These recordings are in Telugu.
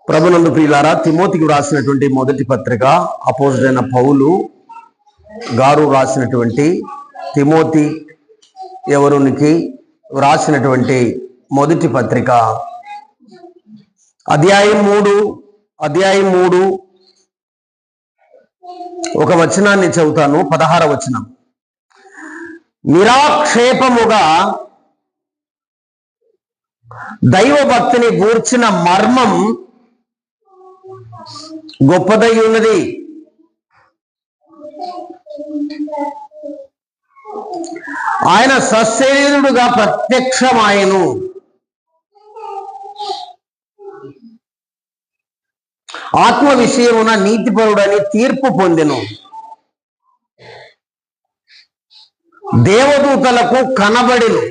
ప్రభునందు ప్రియులారా, తిమోతికి రాసినటువంటి మొదటి పత్రిక అపోజిడైన పౌలు గారు రాసినటువంటి తిమోతి ఎవరునికి రాసినటువంటి మొదటి పత్రిక అధ్యాయం 3 ఒక వచనాన్ని చదువుతాను. 16వ వచనం. నిరాక్షేపముగా దైవ భక్తిని గూర్చిన మర్మం గొప్పదై ఉన్నది. ఆయన సశరీరుడుగా ప్రత్యక్షమాయెను. ఆత్మ విషయమున నీతిపరుడని తీర్పు పొందెను. దేవదూతలకు కనబడెను.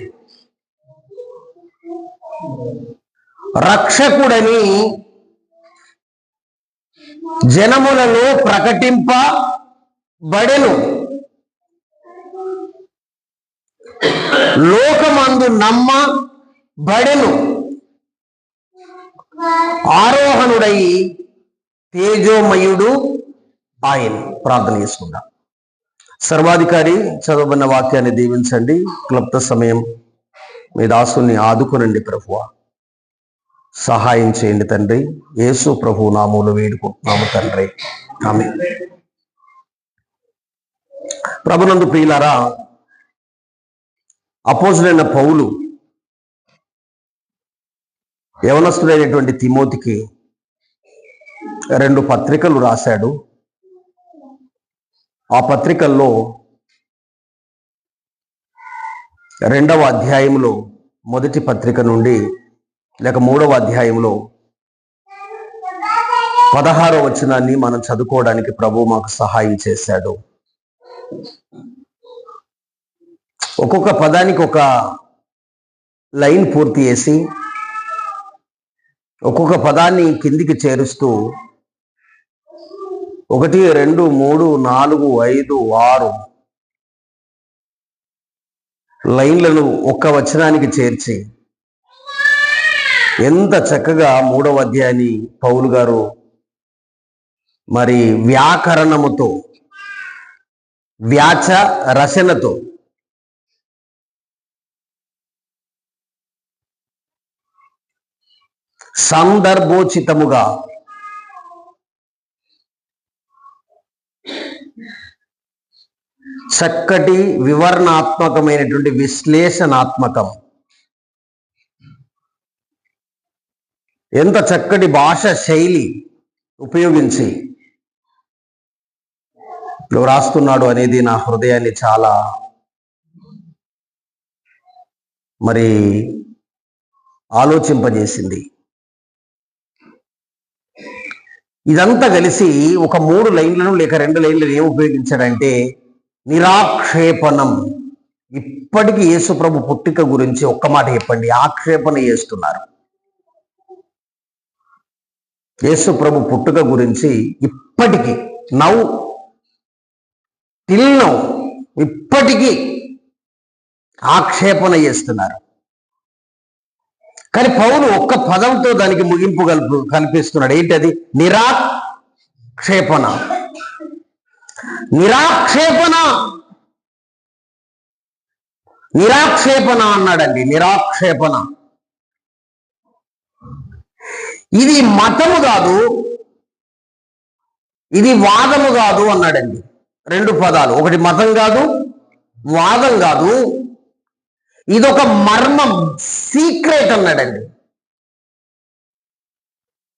రక్షకుడని జనములలో ప్రకటింపబడెను. లోకమందు నమ్మబడెను. ఆరోహణుడై తేజోమయుడు ఆయన. ప్రార్థన చేసుకుందాం. సర్వాధికారి, చదవబడిన వాక్యాన్ని దీవించండి. క్లుప్త సమయం మీ దాసుని ఆదుకునండి ప్రభువా. సహాయం చేయండి తండ్రి. యేసు ప్రభు నామములో వేడుకుంటున్నాము తండ్రి, ఆమేన్. ప్రభునందు ప్రియులారా, అపోజిడైన పౌలు యవనస్తుడైనటువంటి తిమోతికి 2 పత్రికలు రాశాడు. ఆ పత్రికల్లో 2వ అధ్యాయంలో మొదటి పత్రిక నుండి లేక 3వ అధ్యాయంలో 16వ వచనాన్ని మనం చదువుకోవడానికి ప్రభు మాకు సహాయం చేశాడు. ఒక్కొక్క పదానికి ఒక లైన్ పూర్తి చేసి ఒక్కొక్క పదాన్ని కిందికి చేరుస్తూ 1, 2, 3, 4, 5, 6 లైన్లను ఒక్క వచనానికి చేర్చి ఎంత చక్కగా 3వ అధ్యాయాన్ని పౌలు గారు మరి వ్యాకరణముతో, వ్యాచ రచనతో సందర్భోచితముగా చక్కటి వివరణాత్మకమైనటువంటి విశ్లేషణాత్మకం, ఎంత చక్కటి భాష శైలి ఉపయోగించి రాస్తున్నాడు అనేది నా హృదయాన్ని చాలా మరి ఆలోచింపజేసింది. ఇదంతా కలిసి ఒక 3 లైన్లను లేక 2 లైన్లను ఏం ఉపయోగించాడంటే నిరాక్షేపణం. ఇప్పటికీ యేసు ప్రభు పుట్టిక గురించి ఒక్క మాట చెప్పండి. ఆక్షేపణ చేస్తున్నారు. యేసు ప్రభు పుట్టుక గురించి ఇప్పటికీ ఇప్పటికీ ఆక్షేపణ చేస్తున్నారు. కానీ పౌలు ఒక్క పదంతో దానికి ముగింపు కల్పిస్తున్నాడు. ఏంటది? నిరాక్షేపణ. నిరాక్షేపణ అన్నాడండి. నిరాక్షేపణ. ఇది మతము కాదు, ఇది వాదము కాదు అన్నాడండి. 2 పదాలు. ఒకటి మతం కాదు, వాదం కాదు, ఇదొక మర్మం, సీక్రెట్ అన్నాడండి.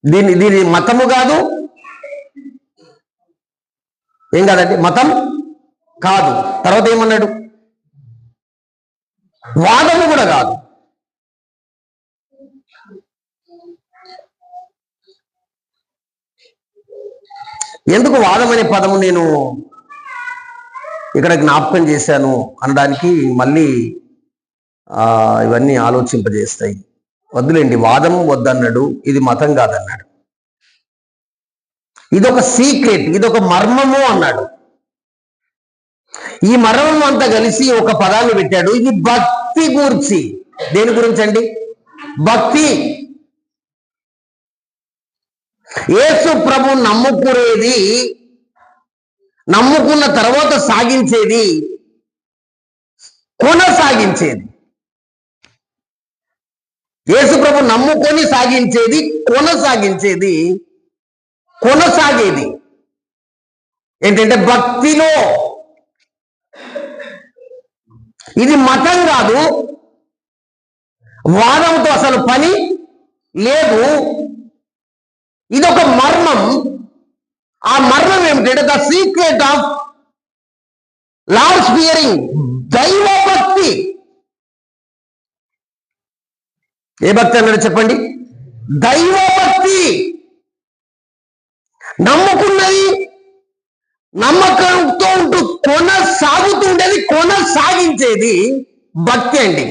దీని మతము కాదు, ఏం కాదండి, మతం కాదు. తర్వాత ఏమన్నాడు? వాదము కూడా కాదు. ఎందుకు వాదం అనే పదము నేను ఇక్కడ జ్ఞాపకం చేశాను అనడానికి మళ్ళీ ఇవన్నీ ఆలోచింపజేస్తాయి. వద్దులేండి, వాదం వద్దన్నాడు, ఇది మతం కాదన్నాడు. ఇదొక సీక్రెట్, ఇదొక మర్మము అన్నాడు. ఈ మర్మం అంతా కలిసి ఒక పదాన్ని పెట్టాడు. ఇది భక్తి గూర్చి. దేని గురించి అండి? భక్తి. యేసు ప్రభు నమ్ముకునేది, నమ్ముకున్న తర్వాత సాగించేది, కొనసాగించేది. యేసు ప్రభు నమ్ముకొని సాగించేది, కొనసాగేది ఏంటంటే భక్తిలో. ఇది మతం కాదు, వాదంతో అసలు పని లేదు. ఇదొక మర్మం. ఆ మర్మం ఏమిటంటే the secret of lord Fearing, దైవ భక్తి. ఏ భక్తి అన్నాడు చెప్పండి? దైవ భక్తి. నమ్ముకున్నది, నమ్మకంతో ఉంటూ కొనసాగుతుండేది, కొనసాగించేది భక్తి అండి.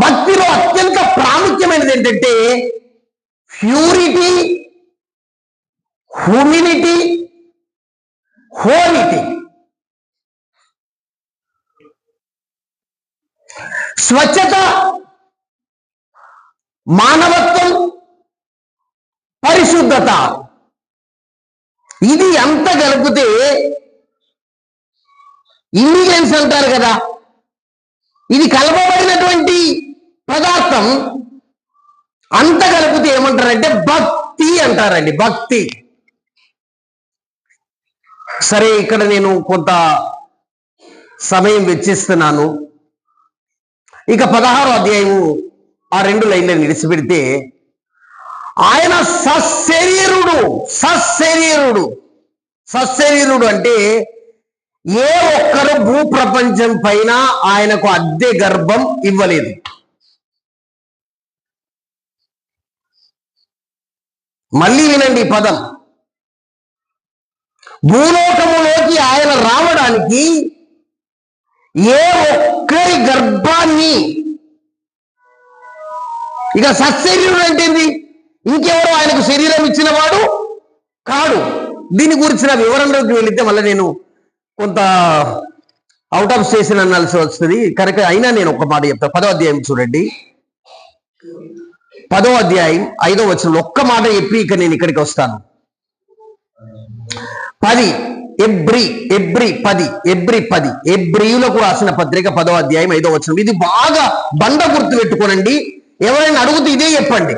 భక్తిలో అత్యంత ప్రాముఖ్యమైనది ఏంటంటే ప్యూరిటీ, హ్యూమినిటీ, హోలిటీ. స్వచ్ఛత, మానవత్వం, పరిశుద్ధత. ఇది అంత కలిపితే ఇంగ్రీడియంట్స్ అంటారు కదా, ఇది కలపబడినటువంటి పదార్థం అంత కలిపితే ఏమంటారంటే భక్తి అంటారండి. భక్తి. సరే, ఇక్కడ నేను కొంత సమయం వెచ్చిస్తున్నాను. ఇక 16వ అధ్యాయము ఆ 2 లైన్లను విడిచిపెడితే, ఆయన సశరీరుడు. సశరీరుడు అంటే ఏ ఒక్కరు భూప్రపంచం పైన ఆయనకు అద్దె గర్భం ఇవ్వలేదు. మళ్ళీ వినండి ఈ పదం. భూలోకములోకి ఆయన రావడానికి ఏ ఒక్కరి గర్భాన్ని, ఇక సశరీరుడు అంటే ఏంది? ఇంకెవరో ఆయనకు శరీరం ఇచ్చిన వాడు కాడు. దీని గురించిన వివరంలోకి వెళితే మళ్ళీ నేను కొంత అవుట్ ఆఫ్ స్టేషన్ అనాల్సి వస్తుంది కనుక అయినా నేను ఒక మాట చెప్తాను. 10వ అధ్యాయం చూడండి. 10వ అధ్యాయం 5వ వచనంలో ఒక్క మాట చెప్పి ఇక నేను ఇక్కడికి వస్తాను. 10 ఎబ్రీయులకు రాసిన పత్రిక 10వ అధ్యాయం 5వ వచనం. ఇది బాగా బండ గుర్తు పెట్టుకోనండి. ఎవరైనా అడుగుతూ ఇదే చెప్పండి.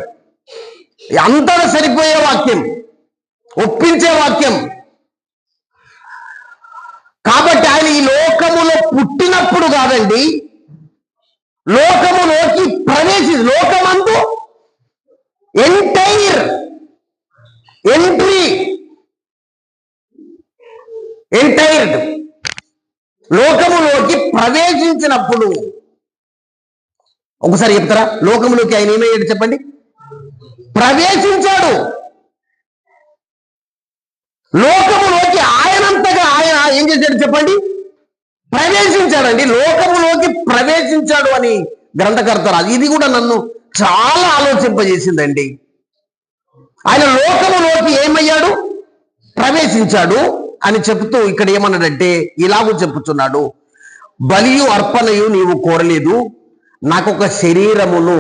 అంతగా సరిపోయే వాక్యం, ఒప్పించే వాక్యం. కాబట్టి ఆయన ఈ లోకములో పుట్టినప్పుడు కాదండి, లోకములోకి లోకమందు ఎంటైర్డ్ లోకములోకి ప్రవేశించినప్పుడు. ఒకసారి చెప్తారా? లోకములోకి ఆయన ఏమయ్యాడు చెప్పండి? ప్రవేశించాడు. లోకములోకి ఆయనంతగా ఆయన ఏం చేశాడు చెప్పండి? ప్రవేశించాడండి. లోకములోకి ప్రవేశించాడు అని గ్రంథకర్త రాదు. ఇది కూడా నన్ను చాలా ఆలోచింపజేసిందండి. ఆయన లోకములోకి ఏమయ్యాడు? ప్రవేశించాడు అని చెబుతూ ఇక్కడ ఏమన్నాడంటే ఇలాగూ చెప్పుచున్నాడు, బలియు అర్పణయు నీవు కోరలేదు, నాకొక శరీరమును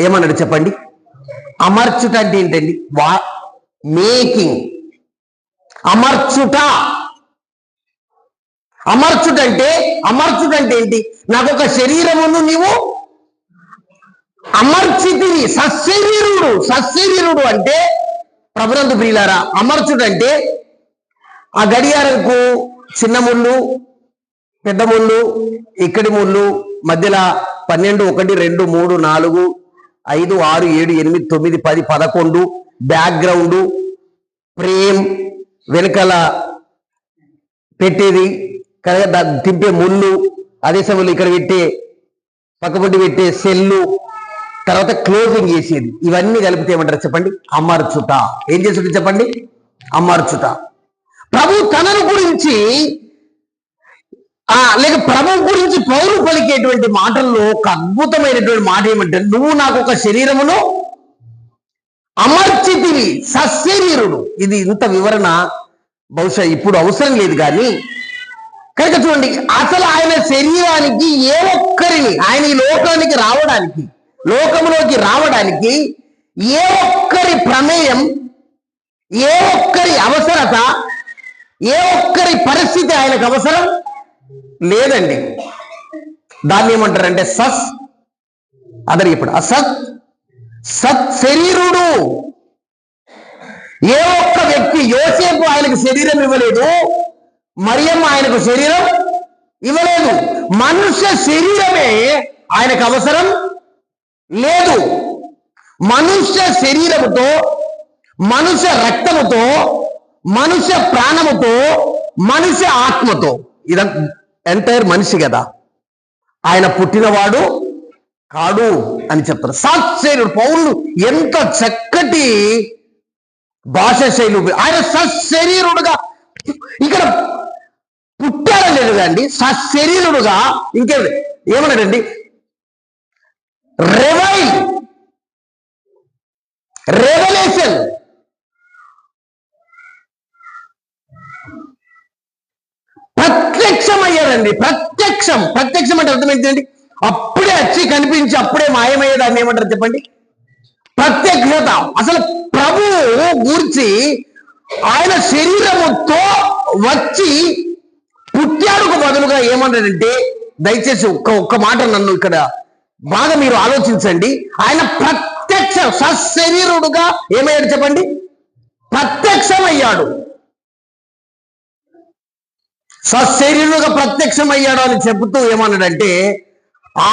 ఏమన్నాడు చెప్పండి? అమర్చుట అంటే ఏంటండి? మేకింగ్. అమర్చుట అంటే ఏంటి? నాకొక శరీరమును నీవు అమర్చితివి. సశరీరుడు అంటే ప్రభునందు ప్రియులారా, అమర్చుట అంటే ఆ గడియారంకు చిన్న ముళ్ళు, పెద్ద ముళ్ళు, ఇక్కడి ముళ్ళు, మధ్యలో 12, 1, 2, 3, 4, 5, 6, 7, 8, 9, 10, 11 బ్యాక్గ్రౌండ్, ఫ్రేమ్, వెనకాల పెట్టేది కదా, తింపే ముళ్ళు, అదే సమయంలో ఇక్కడ పక్కపొంటి పెట్టే సెల్లు, తర్వాత క్లోజింగ్ చేసేది. ఇవన్నీ కలిపితే ఏమంటారు చెప్పండి? అమర్చుట. ఏం చేస్తుంది చెప్పండి? అమర్చుట. ప్రభు తనను గురించి లేక ప్రభు గురించి పౌలు పలికేటువంటి మాటల్లో ఒక అద్భుతమైనటువంటి మాట ఏమంటే, నువ్వు నాకు ఒక శరీరమును అమర్చితివి. సశరీరుడు. ఇది ఇంత వివరణ బహుశా ఇప్పుడు అవసరం లేదు, కానీ కనుక చూడండి, అసలు ఆయన శరీరానికి ఏ ఒక్కరిని, ఆయన ఈ లోకానికి రావడానికి, లోకంలోకి రావడానికి ఏ ఒక్కరి ప్రమేయం, ఏ ఒక్కరి అవసరత, ఏ ఒక్కరి పరిస్థితి ఆయనకు అవసరం లేదండి. దాన్ని ఏమంటారంటే అదరి ఇప్పుడు సత్ శరీరుడు. ఏ ఒక్క వ్యక్తి, యోసేపు ఆయనకు శరీరం ఇవ్వలేదు, మరియమ్మ ఆయనకు శరీరం ఇవ్వలేదు. మనుష్య శరీరమే ఆయనకు అవసరం లేదు. మనుష్య శరీరముతో, మనుష్య రక్తముతో, మనుష్య ప్రాణముతో, మనుష్య ఆత్మతో, ఇదంతా ఎంటైర్ మనిషి కదా, ఆయన పుట్టినవాడు కాడు అని చెప్తారు. సత్శరీరుడు. పౌలు ఎంత చక్కటి భాష శైలి, ఆయన సశరీరుడుగా ఇక్కడ పుట్టారని లేదు అండి, సశరీరుడుగా. ఇంకే ఏమన్నాడండి, రెవల్యూషన్, ప్రత్యక్షమయ్యాడండి. ప్రత్యక్షం అంటే అర్థమైందండి, అప్పుడే వచ్చి కనిపించి అప్పుడే మాయమయ్యేదాన్ని ఏమంటారు చెప్పండి, ప్రత్యక్షత. అసలు ప్రభువు గూర్చి ఆయన శరీరముతో వచ్చి పుట్టాడుకు బదులుగా ఏమన్నాడంటే, దయచేసి ఒక్క మాట నన్ను ఇక్కడ బాగా మీరు ఆలోచించండి. ఆయన ప్రత్యక్ష సశరీరుడుగా ఏమయ్యాడు చెప్పండి, ప్రత్యక్షమయ్యాడు. సశరీరుడుగా ప్రత్యక్షమయ్యాడు అని చెబుతూ ఏమన్నాడంటే,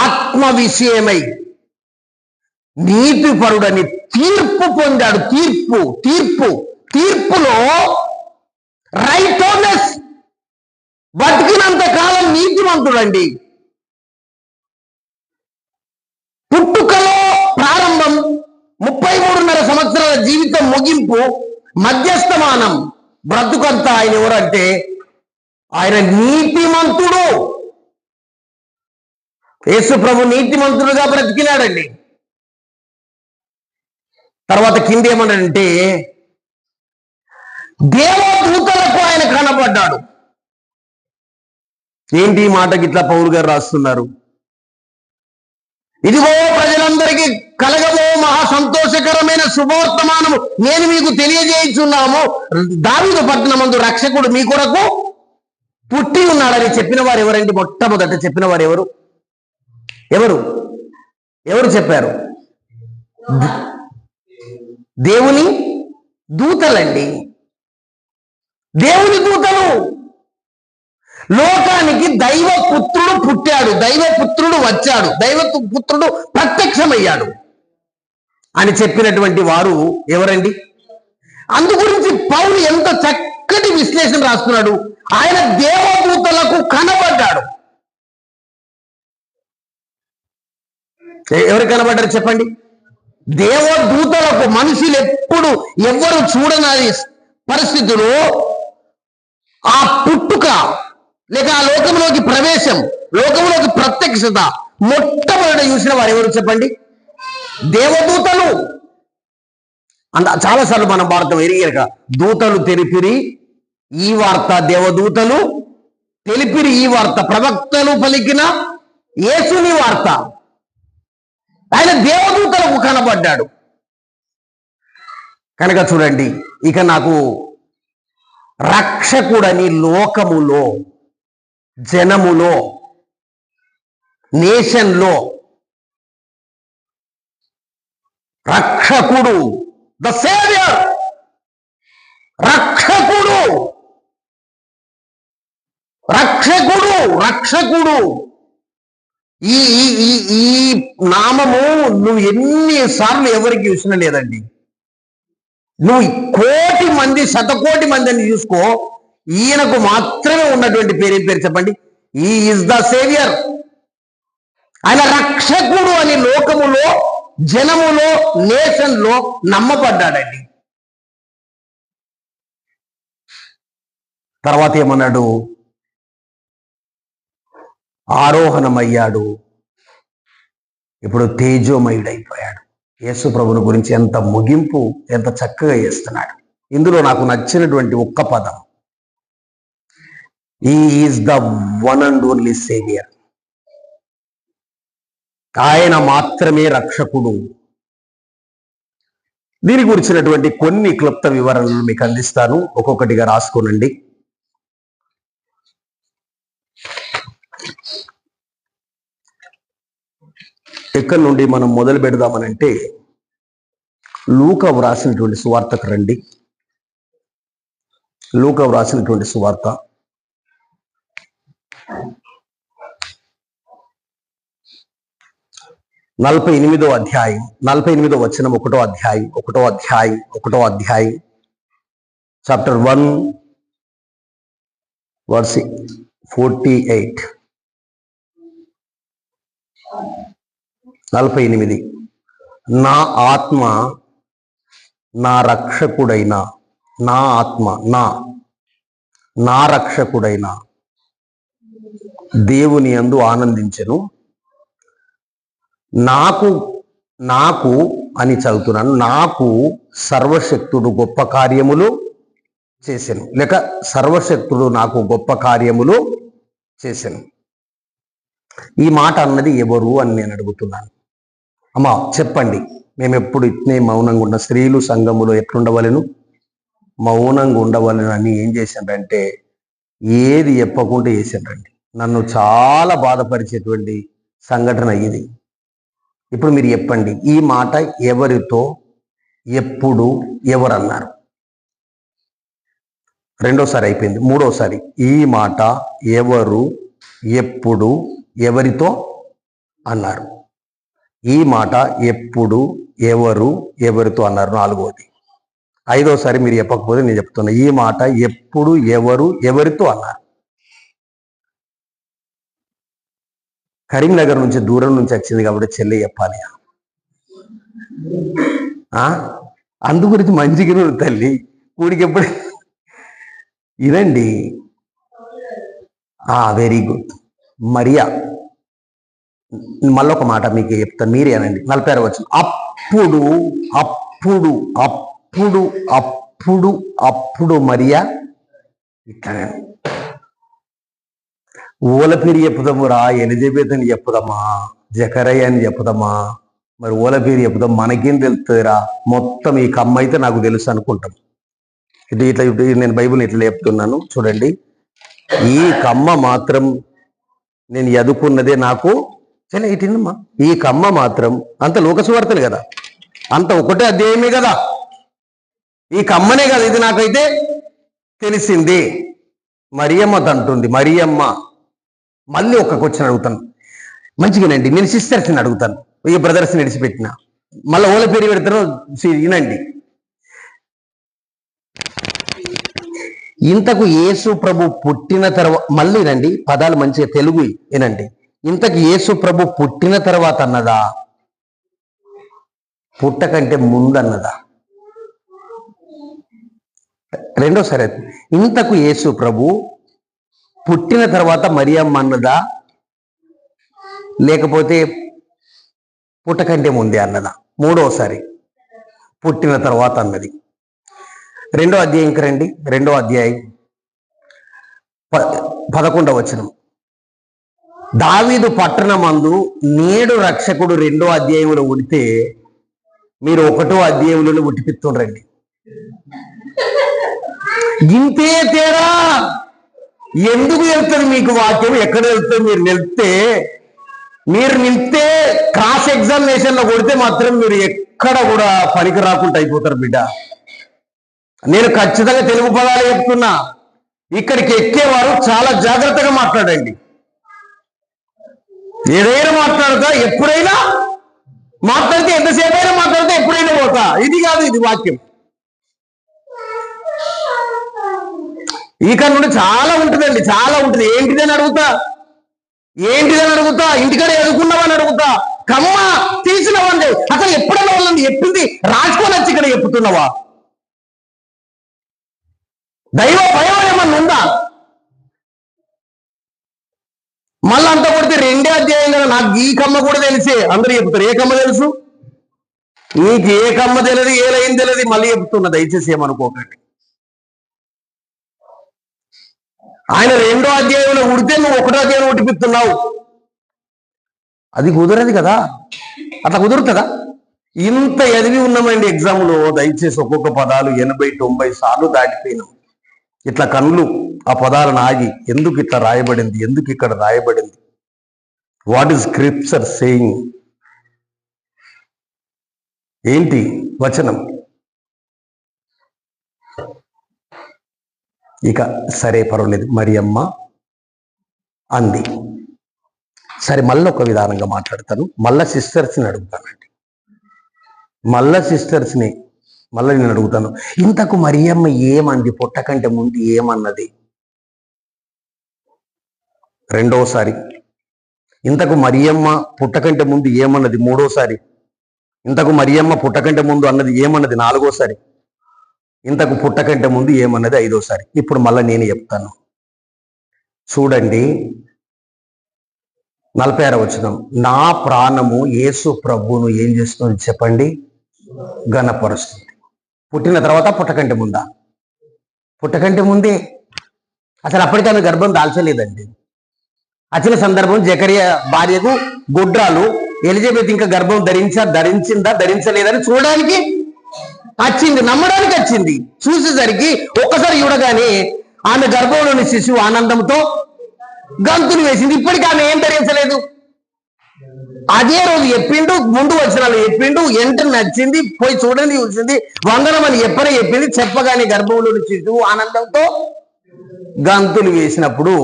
ఆత్మ విషయమై నీతిపరుడని తీర్పు పొందాడు. తీర్పులో రైటోనెస్, బతికినంత కాలం నీతిమంతుడండి. పుట్టుకలో ప్రారంభం, 33.5 సంవత్సరాల జీవితం ముగింపు, మధ్యస్థమానం, బ్రతుకంతా ఆయన ఎవరంటే ఆయన నీతిమంతుడు. యేసు ప్రభు నీతిమంతుడుగా బ్రతికినాడండి. తర్వాత కింద ఏమన్నాడంటే, దేవదూతలకు ఆయన కనబడ్డాడు. ఏంటి ఈ మాటకి ఇట్లా పౌలు గారు రాస్తున్నారు? ఇదిగో ప్రజలందరికీ కలగబో మహా సంతోషకరమైన శుభవర్తమానము నేను మీకు తెలియజేయుచున్నాము, దావీదు పట్టణమందు రక్షకుడు మీ కొరకు పుట్టి ఉన్నాడని చెప్పిన వారు ఎవరండి? మొట్టమొదట చెప్పిన వారు ఎవరు చెప్పారు? దేవుని దూతలండి. దేవుని దూతలు. లోకానికి దైవపుత్రుడు పుట్టాడు, దైవపుత్రుడు వచ్చాడు, దైవపుత్రుడు ప్రత్యక్షమయ్యాడు అని చెప్పినటువంటి వారు ఎవరండి? అందు గురించి పౌలు ఎంత చక్కటి విశ్లేషణ రాస్తున్నాడు. ఆయన దేవదూతలకు కనబడ్డాడు. ఎవరు కనబడ్డారు చెప్పండి? దేవదూతలకు. మనుషులు ఎప్పుడు ఎవరు చూడని పరిస్థితులు, ఆ పుట్టుక లేక ఆ లోకంలోకి ప్రవేశం, లోకంలోకి ప్రత్యక్షత మొట్టమొదట చూసిన వారు ఎవరు చెప్పండి? దేవదూతలు. చాలాసార్లు మనం భారతం ఎరిగాక, దూతలు తెలిపిరి ఈ వార్త, దేవదూతలు తెలిపిరి ఈ వార్త, ప్రవక్తలు పలికిన యేసుని వార్త. ఆయన దేవదూతలకు కనబడ్డాడు. కనుక చూడండి, ఇక నాకు రక్షకుడని లోకములో, జనములో, నేషన్లో రక్షకుడు, ద సేవియర్, రక్షకుడు ఈ నామము నువ్వు ఎన్నిసార్లు ఎవరికి చూసిన లేదండి. నువ్వు 1,000,000 మంది, 1,000,000 మంది అని చూసుకో, ఈయనకు మాత్రమే ఉన్నటువంటి పేరు ఏం పేరు చెప్పండి? ఈ ఈజ్ ద సేవియర్. ఆయన రక్షకుడు అని లోకములో, జనములో, నేషన్లో నమ్మబడ్డాడండి. తర్వాత ఏమన్నాడు? ఆరోహణమయ్యాడు, ఇప్పుడు తేజోమయుడైపోయాడు. యేసు ప్రభుని గురించి ఎంత ముగింపు, ఎంత చక్కగా చేస్తున్నాడు. ఇందులో నాకు నచ్చినటువంటి ఒక్క పదం, he is the one and only saviour. ఆయన మాత్రమే రక్షకుడు. దీని గురించినటువంటి కొన్ని క్లుప్త వివరణలు మీకు అందిస్తాను, ఒక్కొక్కటిగా రాసుకోనండి. ఎక్కడి నుండి మనం మొదలు పెడదామనంటే లూకా వ్రాసినటువంటి సువార్తకు రండి. లూకా వ్రాసినటువంటి సువార్త 48వ అధ్యాయం 48వ వచనం, 1వ అధ్యాయం చాప్టర్ 1 వర్స్ 48. 48. నా ఆత్మ నా రక్షకుడైన, నా ఆత్మ నా రక్షకుడైన దేవుని యందు ఆనందించెను. నాకు అని చదువుతున్నాను, నాకు సర్వశక్తుడు గొప్ప కార్యములు చేసెను, లేక సర్వశక్తుడు నాకు గొప్ప కార్యములు చేసెను. ఈ మాట అన్నది ఎవరు అని నేను అడుగుతున్నాను. అమ్మా చెప్పండి, మేము ఎప్పుడు ఇట్నే మౌనంగా ఉన్న స్త్రీలు సంఘములో ఎట్లుండవలను? మౌనంగా ఉండవలను అని ఏం చేశారంటే ఏది చెప్పకుండా చేశారండి. నన్ను చాలా బాధపరిచేటువంటి సంఘటన ఇది. ఇప్పుడు మీరు చెప్పండి, ఈ మాట ఎవరితో, ఎప్పుడు, ఎవరన్నారు? రెండోసారి అయిపోయింది, మూడోసారి ఈ మాట ఎవరు, ఎప్పుడు, ఎవరితో అన్నారు? ఈ మాట ఎప్పుడు, ఎవరు, ఎవరితో అన్నారు? నాలుగోది. ఐదోసారి మీరు చెప్పకపోతే నేను చెప్తున్నా, ఈ మాట ఎప్పుడు, ఎవరు, ఎవరితో అన్నారు? కరీంనగర్ నుంచి దూరం నుంచి వచ్చింది కాబట్టి చెల్లి చెప్పాలి. అందు గురించి మంచిగా తల్లి కూడికి ఎప్పుడు ఇదండి. Very good. మరియా, మళ్ళొక మాట మీకు చెప్తాను, మీరే అనండి. 46వ వచనం, అప్పుడు అప్పుడు అప్పుడు అప్పుడు అప్పుడు మరియా ఇట్లానే ఓలపిరి చెప్పుదామురా, ఎలిజబెత్ అని చెప్పుదామా, జకరయ్య అని చెప్పుదామా, మరి ఓలపిరి చెప్పుదాం, మనకేం తెలుస్తుందిరా, మొత్తం ఈ కమ్మ అయితే నాకు తెలుసు అనుకుంటాం. ఇట్లా నేను బైబిల్ని ఇట్లా చెప్తున్నాను చూడండి. ఈ కమ్మ మాత్రం నేను ఎదుకున్నదే నాకు ఇటినమ్మా, ఈ కమ్మ మాత్రం అంత లోకసువార్తలు కదా, అంత ఒకటే అధ్యాయమే కదా, ఈ కమ్మనే కదా ఇది నాకైతే తెలిసింది. మరియమ్మ తంటుంది, మరియమ్మ. మళ్ళీ ఒక క్వశ్చన్ అడుగుతాను మంచిగానండి, నేను సిస్టర్స్ని అడుగుతాను, ఈ బ్రదర్స్ని విడిచిపెట్టిన, మళ్ళీ ఓల పేరు పెడతాను వినండి. ఇంతకు యేసు ప్రభు పుట్టిన తర్వాత, మళ్ళీ రండి పదాలు మంచిగా తెలుగు వినండి. ఇంతకు యేసు ప్రభు పుట్టిన తర్వాత అన్నదా, పుట్టకంటే ముందు అన్నదా? రెండోసారి, ఇంతకు యేసు ప్రభు పుట్టిన తర్వాత మరియమ్మ అన్నదా, లేకపోతే పుట్టకంటే ముందే అన్నదా? మూడోసారి పుట్టిన తర్వాత అన్నది. 2వ అధ్యాయంకి రండి. 2వ అధ్యాయం 11వ వచనం, దావీదు పట్టణమందు నేడు రక్షకుడు 2వ అధ్యాయంలో ఉడితే మీరు 1వ అధ్యాయంలో ఉట్టిపిస్తుండ్రండి. ఇంతే తేడా. ఎందుకు వెళ్తుంది మీకు వాక్యం? ఎక్కడ వెళ్తుంది? మీరు నిలిస్తే క్రాస్ ఎగ్జామినేషన్ లో కొడితే మాత్రం మీరు ఎక్కడ కూడా పనికి రాకుండా అయిపోతారు బిడ్డ. నేను ఖచ్చితంగా తెలుగు పదాలు చెప్తున్నా. ఇక్కడికి ఎక్కేవారు చాలా జాగ్రత్తగా మాట్లాడండి. ఏదైనా మాట్లాడతా, ఎప్పుడైనా మాట్లాడితే, ఎంతసేపు అయినా మాట్లాడితే ఎప్పుడైనా పోతా. ఇది కాదు, ఇది వాక్యం. ఇక నుండి చాలా ఉంటుందండి, చాలా ఉంటుంది. ఏంటిదని అడుగుతా, ఇంటికాడ ఎదుర్కొన్నావని అడుగుతా, కమ్మ తీసినవండి. అసలు ఎప్పుడైనా వాళ్ళని చెప్పింది రాసుకొని వచ్చి ఇక్కడ చెప్తున్నావా? దైవ భయం ఏమన్నా ఉందా? మళ్ళీ అంత కొడితే 2వ అధ్యాయం కదా, నాకు ఈ కమ్మ కూడా తెలిసే. అందరూ చెప్తారు, ఏ కమ్మ తెలుసు నీకు? ఏ కమ్మ తెలియదు, ఏ లైన్ తెలియదు. మళ్ళీ చెప్తున్నా, దయచేసి ఏమనుకోకండి. ఆయన 2వ అధ్యాయంలో ఉడితే నువ్వు 1వ అధ్యాయం ఉడిపిస్తున్నావు. అది కుదరదు కదా, అట్లా కుదురుతుందా? ఇంత ఎదిగి ఉన్నామండి ఎగ్జామ్లో, దయచేసి ఒక్కొక్క పదాలు 80-90 సార్లు దాటిపోయినాం. ఇట్లా కళ్ళు ఆ పదాలను ఆగి ఎందుకు ఇట్లా రాయబడింది, ఎందుకు ఇక్కడ రాయబడింది, వాట్ ఈస్ స్క్రిప్చర్ సేయింగ్, ఏంటి వచనం. ఇక సరే పర్వాలేదు మరియమ్మ అంది. సరే మళ్ళీ ఒక విధానంగా మాట్లాడతాను, మళ్ళా సిస్టర్స్ని అడుగుతానండి, మళ్ళీ నేను అడుగుతాను. ఇంతకు మరియమ్మ ఏమంది, పుట్ట కంటే ముందు ఏమన్నది? రెండోసారి ఇంతకు మరియమ్మ పుట్ట కంటే ముందు ఏమన్నది? మూడోసారి ఇంతకు మరియమ్మ పుట్ట కంటే ముందు అన్నది ఏమన్నది? నాలుగోసారి ఇంతకు పుట్ట కంటే ముందు ఏమన్నది? ఐదోసారి. ఇప్పుడు మళ్ళీ నేను చెప్తాను చూడండి. 46వ వచనం, నా ప్రాణము యేసు ప్రభువును ఏం చేస్తుంది చెప్పండి? ఘనపరుస్తుంది. పుట్టిన తర్వాత పుట్టకంటే ముందా? పుట్టకంటే ముందే. అసలు అప్పటికి ఆమె గర్భం దాల్చలేదండి. వచ్చిన సందర్భం జకరియా భార్యకు గుడ్రాలు, ఎలిజబెత్ ఇంకా గర్భం ధరించిందా ధరించలేదని చూడడానికి వచ్చింది, నమ్మడానికి వచ్చింది. చూసేసరికి ఒక్కసారి చూడగానే ఆమె గర్భంలోని శిశువు ఆనందంతో గంతులు వేసింది. ఇప్పటికీ ఆమె ఏం ధరించలేదు. అదే రోజు చెప్పిండు, ముందు వచనాలు చెప్పిండు, ఎంటనే నచ్చింది, పోయి చూడండి చూసింది, వందనం అని ఎప్పుడే చెప్పింది. చెప్పగానే గర్భంలోని శిశువు ఆనందంతో గంతులు వేసినప్పుడు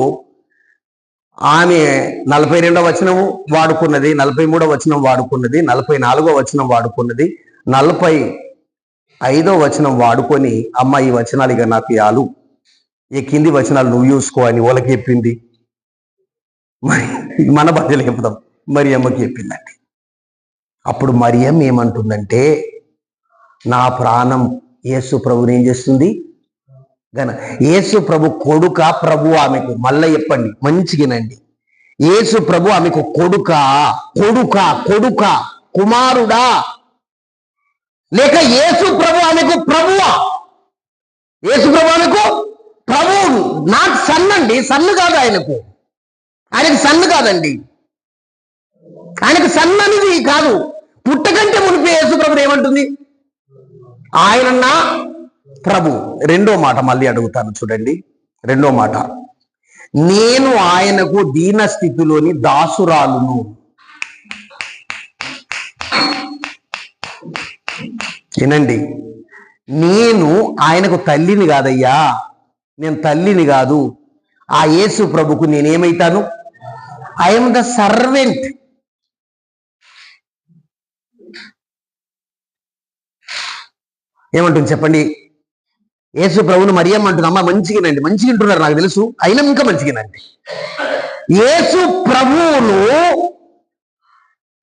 ఆమె 42వ వచనం వాడుకున్నది, 43వ వచనం వాడుకున్నది, 44వ వచనం వాడుకున్నది, 45వ వచనం వాడుకొని అమ్మ ఈ వచనాలు ఇక నాకు యాలు, ఈ కింది వచనాలు నువ్వు చూసుకో అని వాళ్ళకి చెప్పింది. మరి మన భాషలో చెప్తాం, మరియమ్మకి చెప్పిందండి. అప్పుడు మరియమ్మ ఏమంటుందంటే, నా ప్రాణం యేసు ప్రభుని ఏం చేస్తుంది? యేసు ప్రభు కొడుక, ప్రభు ఆమెకు, మళ్ళీ చెప్పండి మంచిగానండి, యేసు ప్రభు ఆమెకు కొడుక, కుమారుడా, లేక యేసు ప్రభు ఆమెకు ప్రభువా? యేసు ప్రభు ఆమెకు ప్రభువు, నాకు సన్ అండి, సన్ను కాదు ఆయనకు సన్ను కాదండి, ఆయనకు సన్ అనేది కాదు. పుట్టకంటే మునిపే యేసు ప్రభు ఏమంటుంది? ఆయన నా ప్రభు. రెండో మాట మళ్ళీ అడుగుతాను చూడండి, రెండో మాట, నేను ఆయనకు దీన స్థితిలోని దాసురాలును. వినండి, నేను ఆయనకు తల్లిని కాదయ్యా, నేను తల్లిని కాదు. ఆ యేసు ప్రభుకు నేనేమైతాను? I'm the servant. ఏమంటుంది చెప్పండి? యేసు ప్రభువును మరియమ్మ అంటుంది. అమ్మ మంచిగానండి, మంచిగా వింటున్నారు నాకు తెలుసు, అయినా ఇంకా మంచిగానండి. యేసు ప్రభువును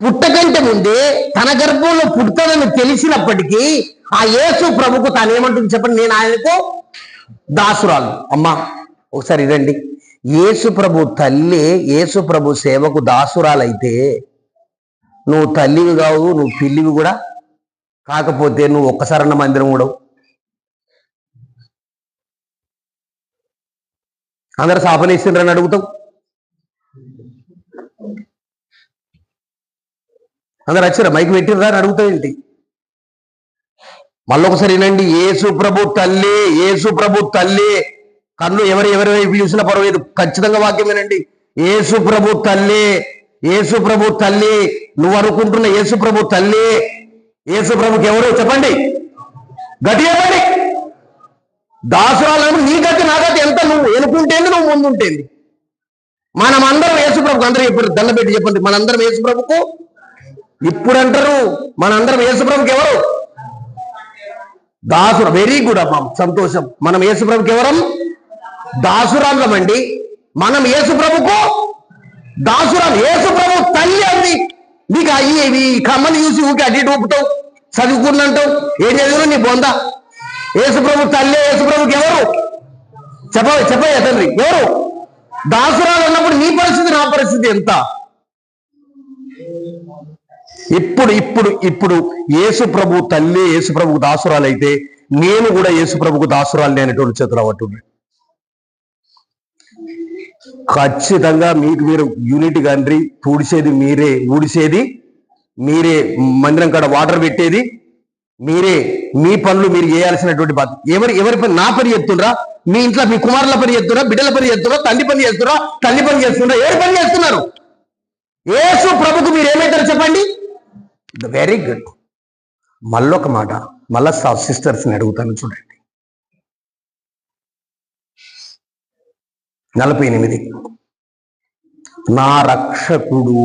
పుట్టకంటే ముందే తన గర్భంలో పుడతానని తెలిసినప్పటికీ ఆ యేసు ప్రభుకు తానేమంటుంది చెప్పండి? నేను ఆయనకు దాసురాలు. అమ్మా ఒకసారి ఇదండి, యేసు ప్రభు తల్లి యేసు ప్రభు సేవకు దాసురాలైతే నువ్వు తల్లివి కావు, నువ్వు పిల్లివి కూడా కాకపోతే నువ్వు ఒక్కసారన్న మందిరం కూడా అందరు శాపనేసిండ్రని అడుగుతావు, అందరు వచ్చారా మైక్ పెట్టిర్రా అని అడుగుతావు ఏంటి? మళ్ళీ ఒకసారి వినండి, యేసు ప్రభు తల్లి, యేసు ప్రభు తల్లి, కన్ను ఎవరి వైపు చూసినా పర్వాలేదు, ఖచ్చితంగా వాక్యం వినండి. యేసు ప్రభు తల్లి, యేసు ప్రభు తల్లి, నువ్వు అనుకుంటున్న యేసు ప్రభు తల్లి, యేసు ప్రభుకి ఎవరు చెప్పండి? గట్టి చెప్పండి. దాసురాలు నీ గతి నా గతి ఎంత? నువ్వు ఎనుకుంటేంది, నువ్వు ముందుంటేంది. మనమందరం యేసు ప్రభుకు, అందరూ చెప్పారు దండబెట్టి చెప్పండి, మనందరం యేసు ప్రభుకు ఇప్పుడు అంటారు, మనందరం యేసు ప్రభుకి ఎవరు? దాసురు. వెరీ గుడ్ అమ్మా, సంతోషం. మనం యేసు ప్రభుకి ఎవరం? దాసురాళ్ళమండి. మనం యేసు ప్రభుకు దాసురాలు. యేసు ప్రభు తల్లి అంది. నీకు అయ్యి కమ్మని చూసి ఊకి అడ్డి ఊపుతావు, చదువుకున్నంటావు, ఏం చదివినా నీ బొందా. యేసు ప్రభు తల్లి, యేసు ప్రభుకి ఎవరు? చెప్పయ్యా తండ్రి, ఎవరు? దాసురాలు అన్నప్పుడు నీ పరిస్థితి నా పరిస్థితి ఎంత? ఇప్పుడు యేసు ప్రభు తల్లి యేసు ప్రభుకు దాసురాలు అయితే నేను కూడా యేసు ప్రభుకు దాసురాలి అనేటువంటి చేతులు అవ్వట్టు. ఖచ్చితంగా మీకు మీరు యూనిట్ కండ్రి, తుడిసేది మీరే, ఊడిసేది మీరే, మందిరం కాడ వాటర్ పెట్టేది మీరే, మీ పనులు మీరు చేయాల్సినటువంటి బాధ్యత. ఎవరి పని? నా పని చేస్తుండ్రా? మీ ఇంట్లో మీ కుమారుల పని చేస్తున్నా, బిడ్డల పని చేస్తున్నా, తండ్రి పని చేస్తున్నా, తల్లి పని చేస్తున్నా, ఎవరి పని చేస్తున్నారు? యేసు ప్రభుకు మీరు ఏమైతారో చెప్పండి. Very good. మళ్ళొక మాట, మళ్ళా సిస్టర్స్ని అడుగుతాను చూడండి. 48. నా రక్షకుడు,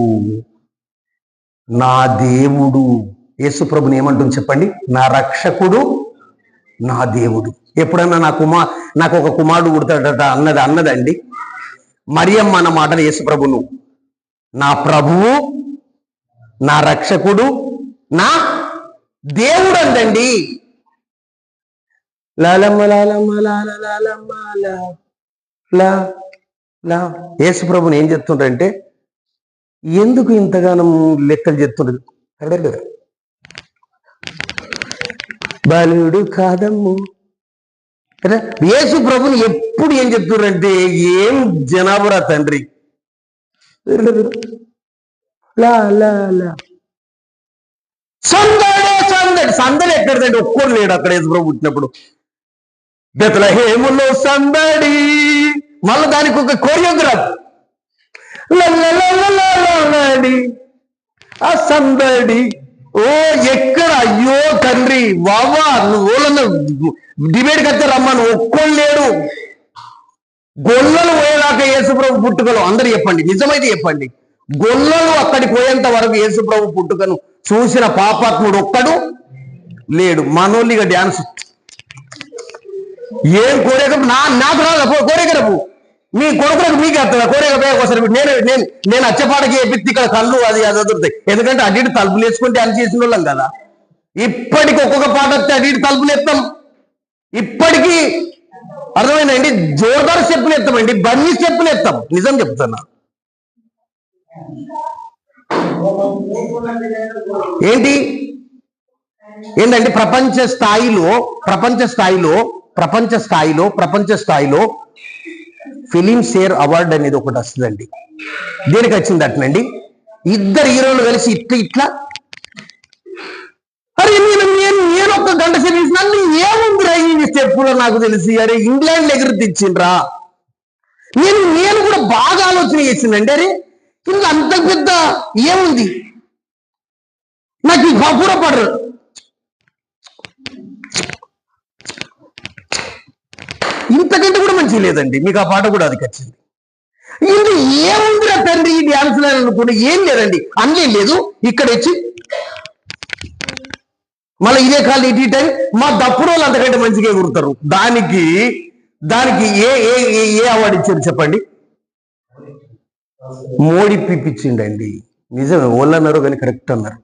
నా దేవుడు. యేసు ప్రభుని ఏమంటుంది చెప్పండి? నా రక్షకుడు, నా దేవుడు. ఎప్పుడన్నా నాకు ఒక కుమారుడు పుడతాడట అన్నదండి మరియమ్మ అన్న మాటను యేసు ప్రభును నా ప్రభువు, నా రక్షకుడు, నా దేవుడు అందండి. లాలమ్మ లాలమ్మ లాల లాలమ్మ లా లా. యేసు ప్రభుని ఏం చెప్తుండ్రంటే, ఎందుకు ఇంతగానం లెక్కలు చెప్తుండ్రు? కదా బాలుడు కాదమ్ము కదా. యేసు ప్రభుని ఎప్పుడు ఏం చెప్తున్నారంటే, ఏం జనాభరా తండ్రి, లా లా లా. సందడి ఎక్కడదండి? ఒక్కరు లేడు అక్కడ యేసు ప్రభు పుట్టినప్పుడు. బెత్లెహేములో సందడి, మళ్ళీ దానికి ఒక కోరియోగ్రాఫ్, ఆ సందడి. ఓ ఎక్కడ? అయ్యో తండ్రి బాబా, నువ్వు డిబేట్ కట్టే రమ్మను, ఒక్కడు లేడు. గొల్లలు పోయేదాకా యేసుప్రభు పుట్టుకలు అందరు చెప్పండి, నిజమైతే చెప్పండి. గొల్లలు అక్కడికి పోయేంత వరకు యేసుప్రభు పుట్టుకను చూసిన పాపాత్ముడు ఒక్కడు లేడు. మనోళ్ళిగా డ్యాన్స్ ఏం కోరేకపు నాకు రాదు కోరేకరపు, మీ కొడుకులకు మీకు వస్తుందా కోరేక? ఒకసారి నేను అచ్చపాటకి ఎప్పిత్తి ఇక్కడ కళ్ళు అది వదులుతాయి. ఎందుకంటే అటు తలుపులు వేసుకుంటే అని చేసిన వాళ్ళం కదా. ఇప్పటికి ఒక్కొక్క పాట వస్తే అటు తలుపులు ఎత్తాం. ఇప్పటికీ అర్థమైందండి, జోర్దార్ స్టెప్పులు ఎత్తామండి, బన్నీ స్టెప్పులు ఎత్తాం. నిజం చెప్తున్నా. ఏంటంటే ప్రపంచ స్థాయిలో ఫిలిం షేర్ అవార్డు అనేది ఒకటి వస్తుందండి. దేనికి వచ్చింది అట్నండి? ఇద్దరు హీరోలు కలిసి ఇట్లా అరే నేను ఒక్క గంట సేపు నన్ను ఏముందిరా ఈ స్టెప్పులో నాకు తెలిసి, అరే ఇంగ్లాండ్ ఎగురుతిచ్చిండ్రా. నేను కూడా బాగా ఆలోచన చేసిందండి. అరే ఇంకా అంత పెద్ద ఏముంది, నాకు ఈ కూడా పడరు. ఇంతకంటే కూడా మంచి లేదండి. మీకు ఆ పాట కూడా అది వచ్చింది. ఇది ఏముందిరా తండ్రి ఈ డ్యాన్స్ అనుకుంటే ఏం లేదండి, అన్నీ లేదు. ఇక్కడ వచ్చి మళ్ళీ ఇదే కాళ్ళు ఇటు టైం మా దప్పుడు వాళ్ళు అంతకంటే మంచిగా ఎగురుతారు. దానికి ఏ ఏ ఏ అవార్డు ఇచ్చారు చెప్పండి? మోడీ పిప్పించిండండి. నిజమే, వాళ్ళు అన్నారు కానీ కరెక్ట్ అన్నారు.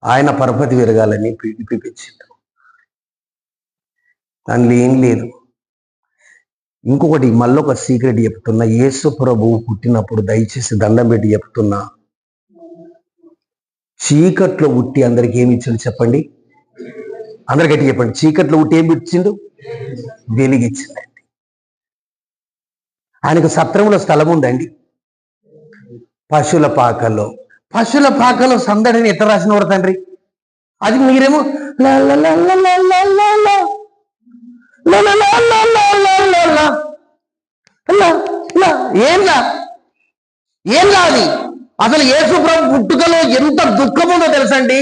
ఆయన పరపతి విరగాలని పిప్పించిండు. దానిలో ఏం లేదు. ఇంకొకటి మళ్ళొక సీక్రెట్ చెప్తున్నా. యేసు ప్రభువు పుట్టినప్పుడు దయచేసి దండం పెట్టి చెప్తున్నా, చీకట్లో ఉట్టి అందరికి ఏమి ఇచ్చిండు చెప్పండి? అందరికట్టి చెప్పండి. చీకట్లో ఉట్టి ఏమి ఇచ్చిండు? వెలిగిచ్చిందండి. ఆయనకు సత్రంలో స్థలం ఉందండి. పశువుల పాకలో సందడిని ఎట్లా రాసినవారు తండ్రి? అది మీరేమో ఏంలా అది? అసలు యేసు ప్రభు పుట్టుకలో ఎంత దుఃఖం ఉందో తెలుసండి.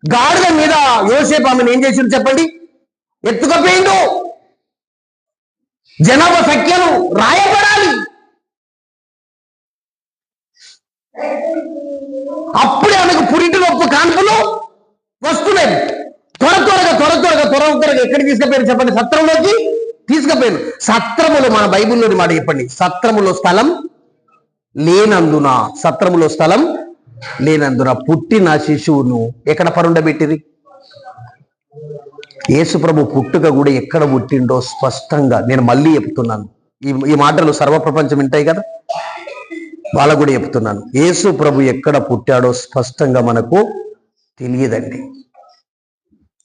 గాడిద మీద యోసేపు ఆమెను ఏం చేసిండు చెప్పండి? ఎత్తుకపోయిండు. జనాభా సంఖ్యలు రాయబడాలి. అప్పుడే ఆమెకు పురిటి నొప్పు కాన్పులు వస్తున్నాయి. త్వరగా ఎక్కడికి తీసుకుపోయారు చెప్పండి? సత్రంలోకి తీసుకుపోయాను. సత్రములో, మన బైబిల్లోని మాట చెప్పండి, సత్రములో స్థలం లేనందున పుట్టిన శిశువును ఎక్కడ పరుండబెట్టిరి? యేసు ప్రభు పుట్టుక కూడా ఎక్కడ పుట్టిండో స్పష్టంగా నేను మళ్ళీ చెప్తున్నాను. ఈ మాటలు సర్వప్రపంచం వింటాయి కదా, వాళ్ళకు కూడా చెప్తున్నాను. యేసు ప్రభు ఎక్కడ పుట్టాడో స్పష్టంగా మనకు తెలియదండి.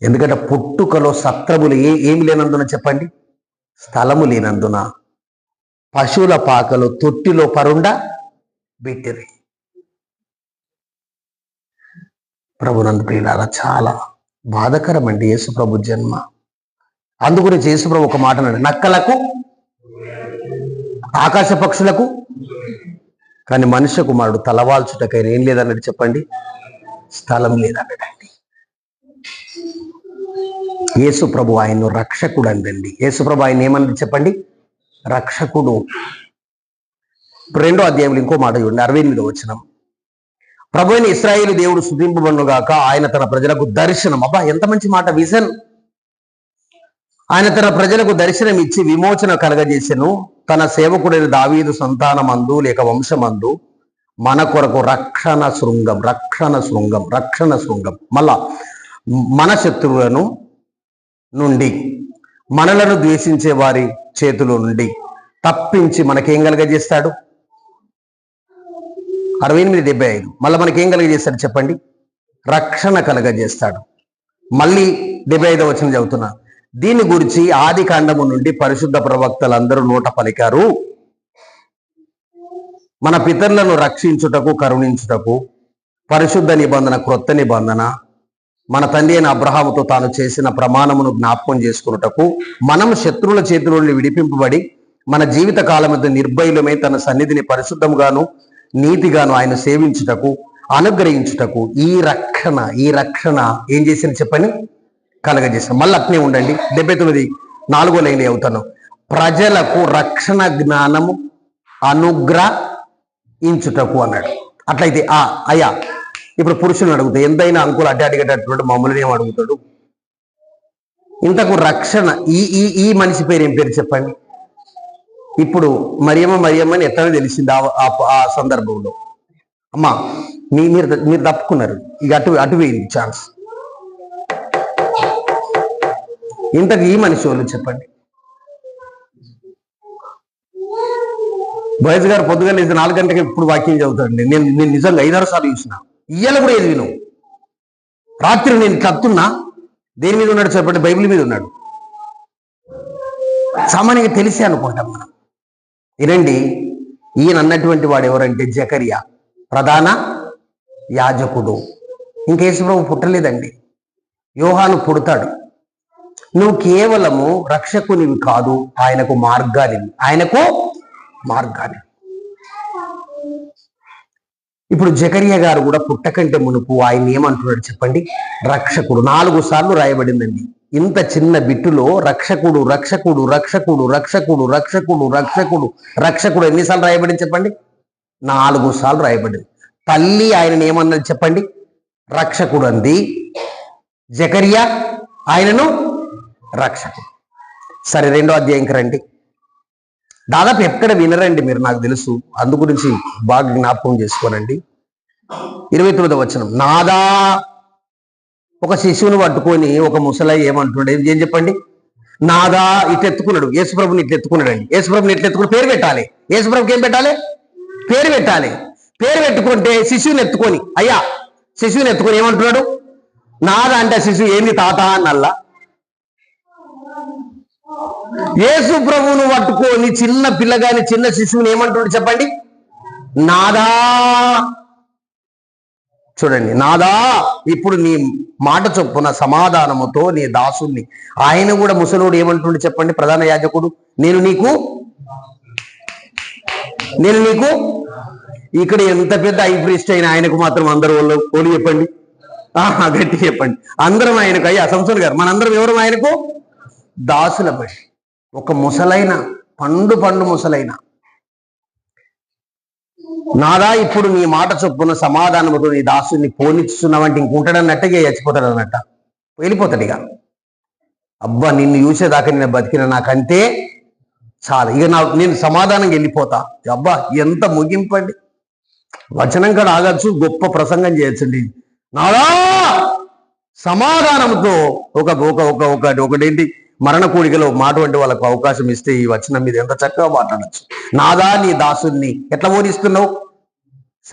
ఎందుకంటే పుట్టుకలో సత్రములు ఏమి లేనందున చెప్పండి? స్థలము లేనందున పశువుల పాకలు తొట్టిలో పరుండ పెట్టిరి. ప్రభునందు ప్రియులారా, చాలా బాధకరం అండి యేసుప్రభు జన్మ. అందుగురించి యేసుప్రభు ఒక మాట అన్నాడు, నక్కలకు ఆకాశ పక్షులకు, కానీ మనుష్య కుమారుడు తలవాల్చుటకైనా ఏం లేదన్నాడు చెప్పండి, స్థలం లేదన్నాడండి. యేసుప్రభు ఆయన్ను రక్షకుడు అందండి. యేసుప్రభు ఆయన ఏమన్నది చెప్పండి, రక్షకుడు. 2వ అధ్యాయంలో ఇంకో మాట చూడండి, 68వ వచనం. ప్రభు అయిన ఇశ్రాయేలు దేవుడు స్తుతింపబడునుగాక, ఆయన తన ప్రజలకు దర్శనం. అబ్బా, ఎంత మంచి మాట, విజన్. ఆయన తన ప్రజలకు దర్శనం ఇచ్చి విమోచన కలగజేసెను. తన సేవకుడైన దావీదు సంతానమందు లేక వంశమందు మన కొరకు రక్షణ శృంగం. మళ్ళా మన శత్రువులను నుండి, మనలను ద్వేషించే వారి చేతుల నుండి తప్పించి మనకేం కలగజేస్తాడు? 68:75. మళ్ళీ మనకేం కలగజేస్తాడు చెప్పండి, రక్షణ కలగజేస్తాడు. మళ్ళీ 75వ వచనం చదువుతున్నా. దీని గురించి ఆది కాండము నుండి పరిశుద్ధ ప్రవక్తలందరూ నోట పలికారు. మన పితరులను రక్షించుటకు, కరుణించుటకు, పరిశుద్ధ నిబంధన, క్రొత్త నిబంధన, మన తండ్రి అయిన అబ్రహాముతో తాను చేసిన ప్రమాణమును జ్ఞాపకం చేసుకున్నటకు, మనం శత్రువుల చేతుల నుండి విడిపింపబడి మన జీవిత కాలమంతా నిర్భయులమై తన సన్నిధిని పరిశుద్ధముగాను నీతిగాను ఆయన సేవించుటకు, అనుగ్రహించుటకు ఈ రక్షణ ఏం చేసింది చెప్పని కలగజేసాం. మళ్ళీ అట్నే ఉండండి, 79 4వ లైన్ అవుతాను. ప్రజలకు రక్షణ జ్ఞానము అనుగ్రహించుటకు అన్నాడు. అట్లయితే అయ్యా, ఇప్పుడు పురుషుని అడుగుతాడు, ఎంతైనా అంకులు అడ్డ అడిగేటటువంటి మమ్మల్ని ఏం అడుగుతాడు? ఇంతకు రక్షణ ఈ మనిషి పేరు ఏం పేరు చెప్పండి? ఇప్పుడు మరియమ్మని ఎట్లా తెలిసింది ఆ సందర్భంలో? అమ్మా, మీరు తప్పుకున్నారు, ఇక అటు వేయింది ఛాన్స్. ఇంతకు ఈ మనిషి వాళ్ళు చెప్పండి. బయస్ గారు పొద్దుగా లేదు 4 గంటలకి ఇప్పుడు వాక్యం చదువుతాడండి. నేను నిజంగా 5-6 సార్లు చూసిన. ఇయ్యాల కూడా ఏది విను. రాత్రి నేను కత్తున్నా, దేని మీద ఉన్నాడు చెప్పండి? బైబిల్ మీద ఉన్నాడు. సామాన్యంగా తెలిసే అనుకుంటాం మనం. వినండి, ఈయన అన్నటువంటి వాడు ఎవరంటే జకరియా, ప్రధాన యాజకుడు. ఇంక యేసుప్రభు పుట్టలేదండి, యోహాను పుడతాడు. నువ్వు కేవలము రక్షకునివి కాదు, ఆయనకు మార్గానివి. ఇప్పుడు జకరియా గారు కూడా పుట్టకంటే మునుపు ఆయన ఏమంటున్నాడు చెప్పండి? రక్షకుడు. 4 సార్లు రాయబడిందండి. ఇంత చిన్న బిట్టులో రక్షకుడు ఎన్నిసార్లు రాయబడింది చెప్పండి? 4 సార్లు రాయబడింది. తల్లి ఆయనను ఏమన్నది చెప్పండి? రక్షకుడు అంది. జకరియా ఆయనను రక్షకుడు. సరే, 2వ అధ్యాయంకి రండి. దాదాపు ఎక్కడ వినరండి మీరు, నాకు తెలుసు. అందు గురించి బాగా జ్ఞాపకం చేసుకోనండి. 29వ వచనం. నాదా, ఒక శిశువును పట్టుకొని ఒక ముసలయ్య ఏమంటున్నాడు? ఏం చెప్పండి? నాదా ఇట్లెత్తుకున్నాడు. యేసుప్రభుని ఇట్లెత్తుకున్నాడండి. యేసుప్రభుని ఇట్లెత్తుకుని పేరు పెట్టాలి. యేసుప్రభుకి ఏం పెట్టాలి? పేరు పెట్టాలి. పేరు పెట్టుకుంటే శిశువుని ఎత్తుకొని, అయ్యా శిశువుని ఎత్తుకొని ఏమంటున్నాడు? నాదా అంటే శిశువు ఏంది తాత అన్నల్లా. యేసు ప్రభువును పట్టుకొని చిన్న పిల్లగాని, చిన్న శిశువుని ఏమంటున్నాడు చెప్పండి? నాదా. చూడండి, నాదా ఇప్పుడు నీ మాట చొప్పున సమాధానముతో నీ దాసుని. ఆయన కూడా ముసలోడు ఏమంటుండే చెప్పండి? ప్రధాన యాజకుడు, నేను నీకు ఇక్కడ ఎంత పెద్ద ఐప్రీస్ట్ అయిన ఆయనకు మాత్రం అందరూ ఓడి చెప్పండి, గట్టి చెప్పండి. అందరం ఆయనకు, అయ్యా సంసోన్ గారు, మనందరం ఎవరు ఆయనకు దాసులపై. ఒక ముసలైన పండు ముసలైన, నాదా ఇప్పుడు నీ మాట చొప్పున సమాధానముతో నీ దాసుని పోనిస్తున్నావంటే ఇంకుంటాడన్నట్టుగా చచ్చిపోతాడు అన్నట్ట, వెళ్ళిపోతాడు ఇక. అబ్బా, నిన్ను చూసేదాకా నేను బతికిన నాకంతే చాలా, ఇక నేను సమాధానంగా వెళ్ళిపోతా. అబ్బా, ఎంత ముగింపండి. వచనం కూడా ఆగచ్చు, గొప్ప ప్రసంగం చేయొచ్చండి. నాదా సమాధానంతో ఒకటేంటి మరణ కూడికలో మాటువంటి వాళ్ళకు అవకాశం ఇస్తే ఈ వచనం మీద ఎంత చక్కగా మాట్లాడచ్చు. నాదా నీ దాసుని ఎట్లా బోధిస్తున్నావు?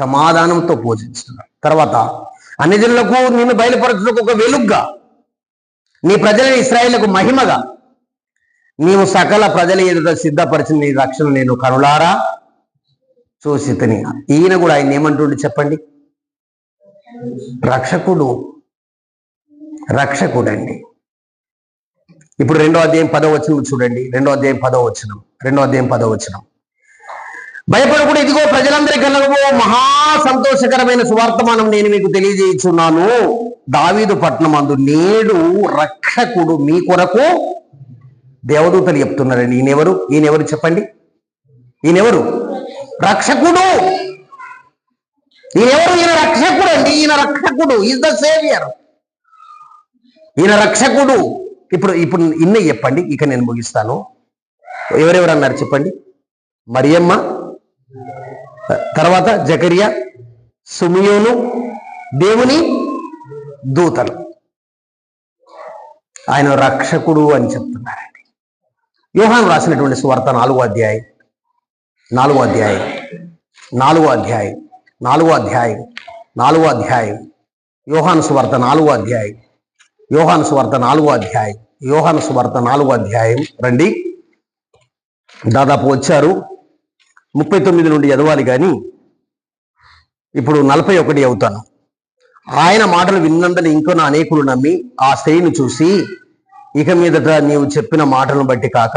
సమాధానంతో పూజిస్తున్నావు. తర్వాత అన్ని జనులకు నిన్ను బయలుపరచుటకు ఒక వెలుగ్గా, నీ ప్రజలైన ఇశ్రాయేలుకు మహిమగా, నీవు సకల ప్రజల ఎదుట సిద్ధపరిచిన నీ రక్షణ నేను కనులారా చూసితిని. ఈయన కూడా ఆయన ఏమంటుండే చెప్పండి? రక్షకుడు, రక్షకుడండి. ఇప్పుడు 2వ అధ్యాయం 10వ వచనం చూడండి. 2వ అధ్యాయం 10వ వచనం. భయపడకుండా, ఇదిగో ప్రజలందరి కలగబో మహా సంతోషకరమైన సువార్తమానం నేను మీకు తెలియజేయుచున్నాను. దావీదు పట్టణమందు నేడు రక్షకుడు మీ కొరకు. దేవదూతలు చెప్తున్నారండి. ఈయనెవరు చెప్పండి? ఈయనెవరు? రక్షకుడు. ఈయన రక్షకుడు అండి. ఈయన రక్షకుడు, ఈజ్ ద సేవియర్. ఈయన రక్షకుడు. ఇప్పుడు ఇన్న చెప్పండి, ఇక నేను ముగిస్తాను. ఎవరెవరు అన్నారు చెప్పండి? మరియమ్మ, తర్వాత జకరియా, సుమియోను, దేవుని దూతలు. ఆయన రక్షకుడు అని చెప్తున్నారండి. యోహాను రాసినటువంటి సువార్త 4వ అధ్యాయం యోహాను సువార్త 4వ అధ్యాయం రండి. దాదాపు వచ్చారు. 39 నుండి చదవాలి కానీ ఇప్పుడు 41 అవుతాను. ఆయన మాటలు విన్నందున ఇంకొన అనేకులు నమ్మి ఆ స్త్రీని చూసి, ఇక మీదట నీవు చెప్పిన మాటలను బట్టి కాక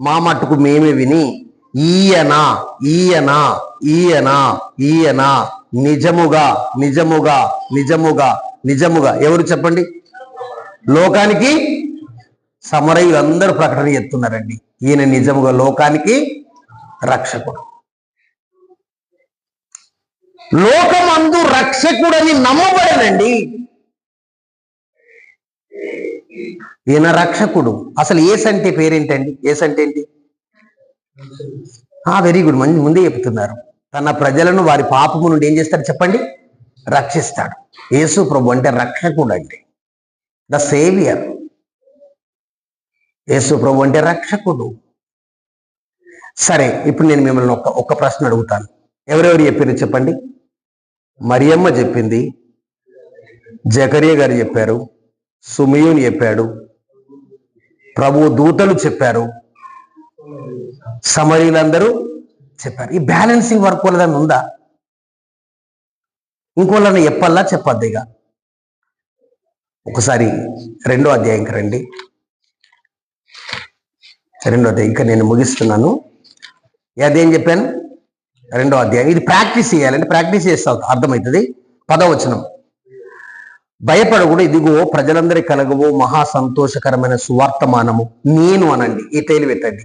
మా మట్టుకు మేమే విని ఈయన నిజముగా ఎవరు చెప్పండి? లోకానికి సమరయులందరూ ప్రకటన చేస్తున్నారండి. ఈయన నిజముగా లోకానికి రక్షకుడు. లోకమందు రక్షకుడని నమ్మబడనండి. ఈయన రక్షకుడు. అసలు యేసు అంటే పేరేంటండి? యేసు అంటే ఏంటి? వెరీ గుడ్, ముందే చెప్తున్నారు. తన ప్రజలను వారి పాపము నుండి ఏం చేస్తాడు చెప్పండి? రక్షిస్తాడు. యేసు ప్రభు అంటే రక్షకుడు అండి, ద సేవియర్. యేసు ప్రభు అంటే రక్షకుడు. సరే, ఇప్పుడు నేను మిమ్మల్ని ఒక్క ప్రశ్న అడుగుతాను. ఎవరెవరు చెప్పారు చెప్పండి? మరియమ్మ చెప్పింది, జకరియా గారు చెప్పారు, సుమియోని చెప్పాడు, ప్రభు దూతలు చెప్పారు, సమరీలందరూ చెప్పారు. ఈ బ్యాలెన్సింగ్ వర్క్ వాళ్ళదని ఉందా? ఇంకోళ్ళని చెప్పొద్దు. ఇక ఒకసారి 2వ అధ్యాయంకి రండి. 2వ అధ్యాయం, ఇంకా నేను ముగిస్తున్నాను. అదేం చెప్పాను? 2వ అధ్యాయం. ఇది ప్రాక్టీస్ చేయాలంటే ప్రాక్టీస్ చేస్తావు, అర్థమవుతుంది. 10వ వచనం. భయపడకూడదు, ఇదిగో ప్రజలందరి కలగవో మహా సంతోషకరమైన సువార్తమానము నేను అనండి. ఈ తేలి పెట్టండి.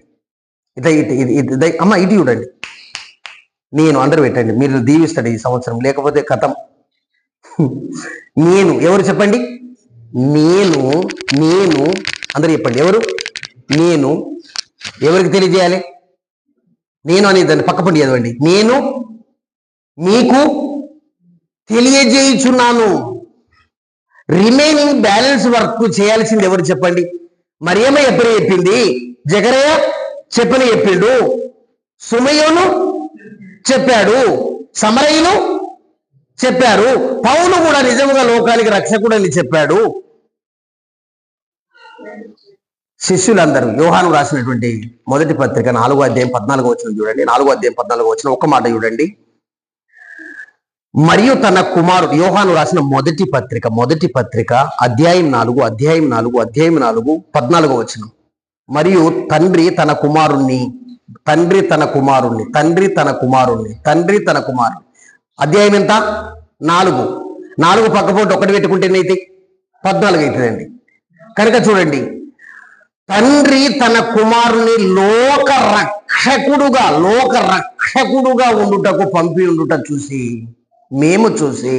అమ్మ ఇటు చూడండి. నేను అందరూ పెట్టండి. మీరు దీవిస్తాడు ఈ సంవత్సరం, లేకపోతే కథం. ఎవరు చెప్పండి? నేను అందరూ చెప్పండి. ఎవరు? ఎవరికి తెలియజేయాలి? నేను అనేది దాన్ని పక్కపండి చదవండి. నేను మీకు తెలియజేయుచున్నాను. రిమైనింగ్ బ్యాలెన్స్ వర్క్ చేయాల్సింది ఎవరు చెప్పండి? మరియమ్మ ఎప్పుడు చెప్పింది, జకరియా చెప్పిండు, సుమయోను చెప్పాడు, సమరయులు చెప్పారు, పౌలు కూడా నిజముగా లోకానికి రక్షకుడు అని చెప్పాడు. శిష్యులందరూ యోహాను రాసినటువంటి మొదటి పత్రిక 4వ అధ్యాయం 14వ వచనం చూడండి. 4వ అధ్యాయం 14వ వచనం ఒక్క మాట చూడండి. మరియు తన కుమారుడు, యోహాను రాసిన మొదటి పత్రిక అధ్యాయం 4 14వ వచనం. మరియు తండ్రి తన కుమారుణ్ణి అధ్యాయం ఎంత? 4 పక్కపోటు ఒకటి పెట్టుకుంటేనైతే 14 అవుతుందండి. కనుక చూడండి, తండ్రి తన కుమారుని లోక రక్షకుడుగా ఉండుటకు పంపి ఉండుట మేము చూసి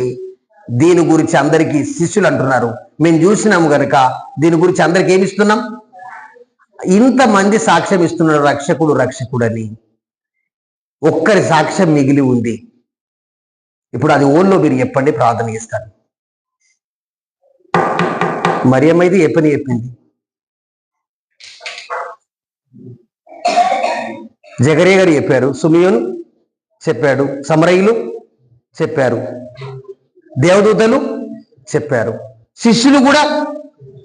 దీని గురించి అందరికీ, శిష్యులు అంటున్నారు, మేము చూసినాము గనక దీని గురించి అందరికి ఏమిస్తున్నాం? ఇంతమంది సాక్ష్యం ఇస్తున్నారు రక్షకుడని. ఒక్కరి సాక్ష్యం మిగిలి ఉంది. ఇప్పుడు అది ఓన్లో మీరు చెప్పండి, ప్రార్థన చేస్తాను. మరియమ్మ ఇది చెప్పింది, జకరియా గారు చెప్పారు, సుమియోను చెప్పాడు, సమరయులు చెప్పారు, దేవదూతలు చెప్పారు, శిష్యులు కూడా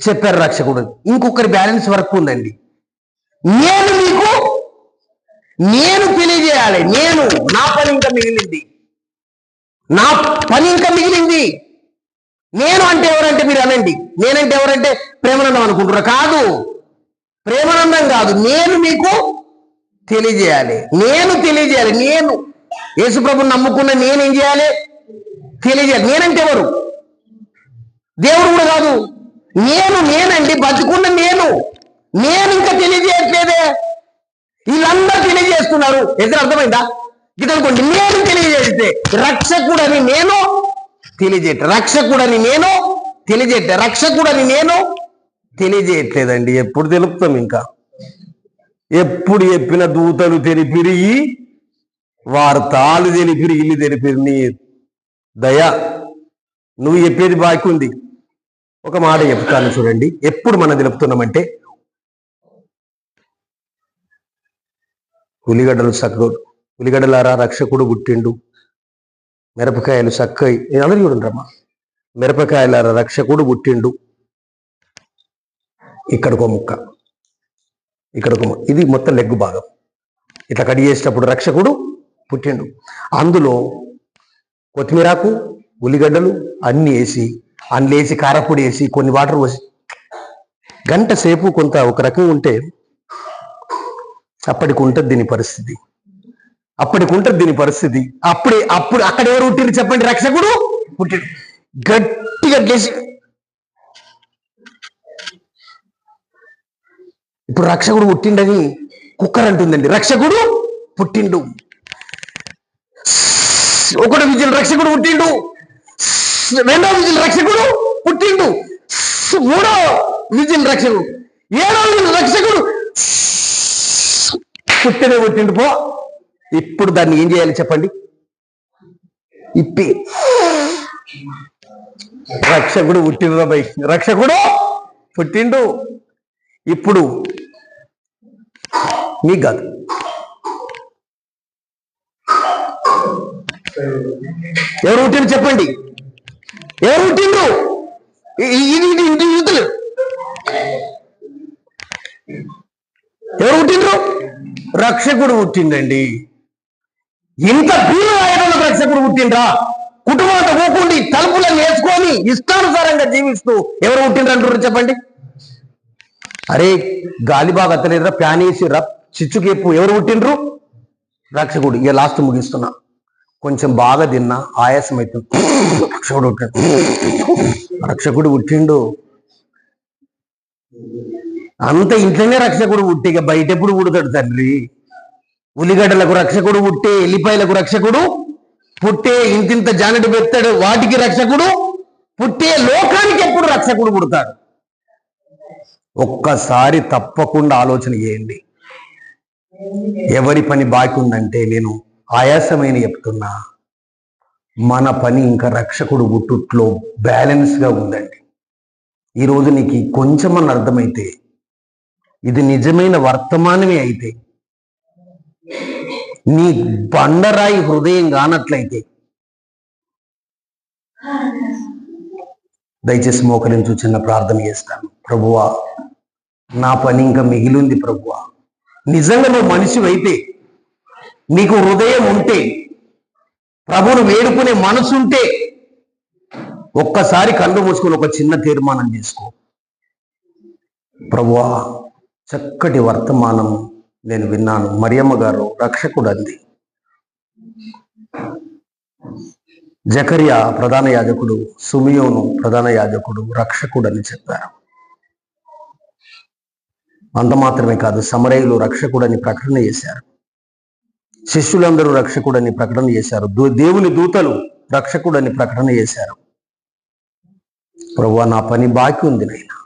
చెప్పారు రక్షకుడు. ఇంకొకరి బ్యాలెన్స్ వర్క్ ఉందండి. నేను మీకు తెలియజేయాలి. నా పని ఇంకా మిగిలింది. నేను అంటే ఎవరంటే మీరు అనండి. నేనంటే ఎవరంటే ప్రేమానందం అనుకుంటున్నా? కాదు, ప్రేమానందం కాదు. నేను మీకు తెలియజేయాలి. నేను యేసుప్రభుని నమ్ముకున్న నేనేం చేయాలి? తెలియజేయాలి. నేనంటే ఎవరు? దేవుడు కూడా కాదు. నేనండి, బతుకున్న నేను ఇంకా తెలియజేయట్లేదే. వీళ్ళందరూ తెలియజేస్తున్నారు. ఎదురు అర్థమైందా? ఇది అనుకోండి, నేను తెలియజేస్తే రక్షకుడని నేను తెలియజేయట్లేదండి. ఎప్పుడు తెలుపుతాం? ఇంకా ఎప్పుడు చెప్పిన దూతలు తెలిపిరి, వార్తాలు తెలిపిరి, ఇల్లు తెలిపిరి. నీ దయ, నువ్వు చెప్పేది బాకీ ఉంది. ఒక మాట చెప్తాను చూడండి. ఎప్పుడు మనం తెలుపుతున్నామంటే, ఉల్లిగడ్డలారా రక్షకుడు పుట్టిండు, మిరపకాయలు చక్కయి, అందరూ చూడండిరమ్మా, మిరపకాయలారా రక్షకుడు పుట్టిండు, ఇక్కడికో ముక్క, ఇది మొత్తం లెగ్గు భాగం. ఇట్లా కట్ చేసేటప్పుడు రక్షకుడు పుట్టిండు. అందులో కొత్తిమీరాకు, ఉల్లిగడ్డలు అన్నీ వేసి, అందులేసి కారపొడి వేసి, కొన్ని వాటర్ పోసి గంట సేపు కొంత ఒక రకంగా ఉంటే అప్పటికి ఉంటుంది దీని పరిస్థితి. అప్పుడు అక్కడ ఎవరు పుట్టిండు చెప్పండి? రక్షకుడు పుట్టిండు. గట్టిగా గేసి ఇప్పుడు రక్షకుడు పుట్టిండని కుక్కర్ అంటుందండి. రక్షకుడు పుట్టిండు. ఒకటో విజిల్ రక్షకుడు పుట్టిండు, రెండో విజిల్ రక్షకుడు పుట్టిండు, మూడో విజిల్ రక్షకుడు, ఏడో విజిల్ రక్షకుడు పుట్టిండు పో. ఇప్పుడు దాన్ని ఏం చేయాలి చెప్పండి? ఇప్పి రక్షకుడు పుట్టిండు బై, రక్షకుడు పుట్టిండు. ఇప్పుడు మీకు కాదు, ఎవరు పుట్టిండు చెప్పండి? ఎవరు పుట్టిండ్రు? యూతులు ఎవరు పుట్టిండ్రు? రక్షకుడు పుట్టిండండి. ఇంత భీమ ఆయనకు రక్షకుడు పుట్టిండ్రా? కుటుంబంతో పోకుండా తలుపులను వేసుకొని ఇష్టానుసారంగా జీవిస్తూ ఎవరు పుట్టిండ్రు అంటారు చెప్పండి? అరే గాలి బాగా అత్తలేదురా, ప్యాన్ వేసి చిచ్చుకేపు, ఎవరు పుట్టిండ్రు? రక్షకుడు. ఇక లాస్ట్ ముగిస్తున్నా. కొంచెం బాగా తిన్నా, ఆయాసం అవుతుంది, రక్షకుడు పుట్టిండు. అంత ఇంట్లోనే రక్షకుడు పుట్టి, ఇక బయట ఎప్పుడు పుడతాడు తండ్రి? ఉల్లిగడ్డలకు రక్షకుడు పుట్టే, ఎల్లిపాయలకు రక్షకుడు పుట్టే, ఇంతింత జానటి పెడతాడు వాటికి రక్షకుడు పుట్టే, లోకానికి ఎప్పుడు రక్షకుడు పుడతాడు? ఒక్కసారి తప్పకుండా ఆలోచన చేయండి. ఎవరి పని బాకీ ఉందంటే, నేను ఆయాసమైన చెప్తున్నా, మన పని ఇంకా రక్షకుడు పుట్టుట్లో బ్యాలెన్స్గా ఉందండి. ఈరోజు నీకు కొంచెమని అర్థమైతే, ఇది నిజమైన వర్తమానమే అయితే, నీ బండరాయి హృదయం కానట్లయితే దయచేసి మోకరించి చిన్న ప్రార్థన చేస్తాను. ప్రభువా, నా పని ఇంకా మిగిలింది. ప్రభువా, నిజంగా నువ్వు మనిషివైతే, నీకు హృదయం ఉంటే, ప్రభువును వేడుకునే మనసు ఉంటే, ఒక్కసారి కళ్ళు మూసుకొని ఒక చిన్న తీర్మానం చేసుకో. ప్రభువా, చక్కటి వర్తమానం నేను విన్నాను. మరియమ్మ గారు రక్షకుడు అంది, జకరియా ప్రధాన యాజకుడు, సుమియోను ప్రధాన యాజకుడు రక్షకుడు అని చెప్పారు. అంత మాత్రమే కాదు, సమరయులు రక్షకుడని ప్రకటన చేశారు. శిష్యులందరూ రక్షకుడని ప్రకటన చేశారు. దేవుని దూతలు రక్షకుడని ప్రకటన చేశారు. ప్రభువా, నా పని బాకీ ఉంది నాయనా,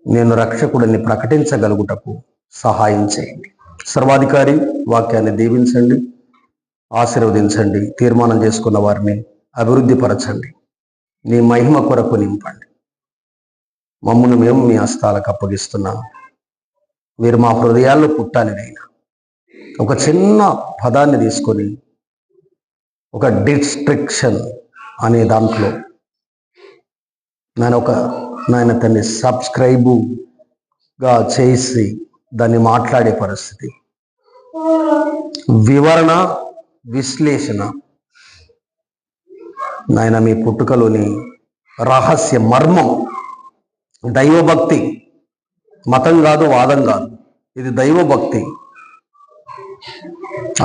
నేను రక్షకుడని ప్రకటించగలుగుటకు సహాయం చేయండి. సర్వాధికారి, వాక్యాన్ని దీవించండి, ఆశీర్వదించండి. తీర్మానం చేసుకున్న వారిని అభివృద్ధి పరచండి. నీ మహిమ కొరకు నింపండి. మమ్మల్ని మేము మీ హస్తాలకు అప్పగిస్తున్నాము. మీరు మా హృదయాల్లో పుట్టాలి నైనా. ఒక చిన్న పదాన్ని తీసుకొని, ఒక డిస్ట్రిక్షన్ అనే దాంట్లో నాయన తన్ని సబ్స్క్రైబుగా చేసి దాన్ని మాట్లాడే పరిస్థితి, వివరణ, విశ్లేషణ. నాయన మీ పుట్టుకలోని రహస్య మర్మం దైవభక్తి, మతం కాదు, వాదం కాదు, ఇది దైవభక్తి.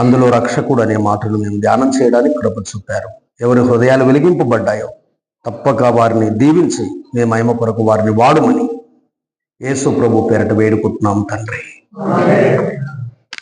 అందులో రక్షకుడు అనే మాటలు మేము ధ్యానం చేయడానికి కృప చూపారు. ఎవరి హృదయాలు వెలిగింపబడ్డాయో తప్పక వారిని దీవించి మీ మహిమ కొరకు వారిని వాడుమని యేసు ప్రభు పేరట వేడుకుంటున్నాం తండ్రి.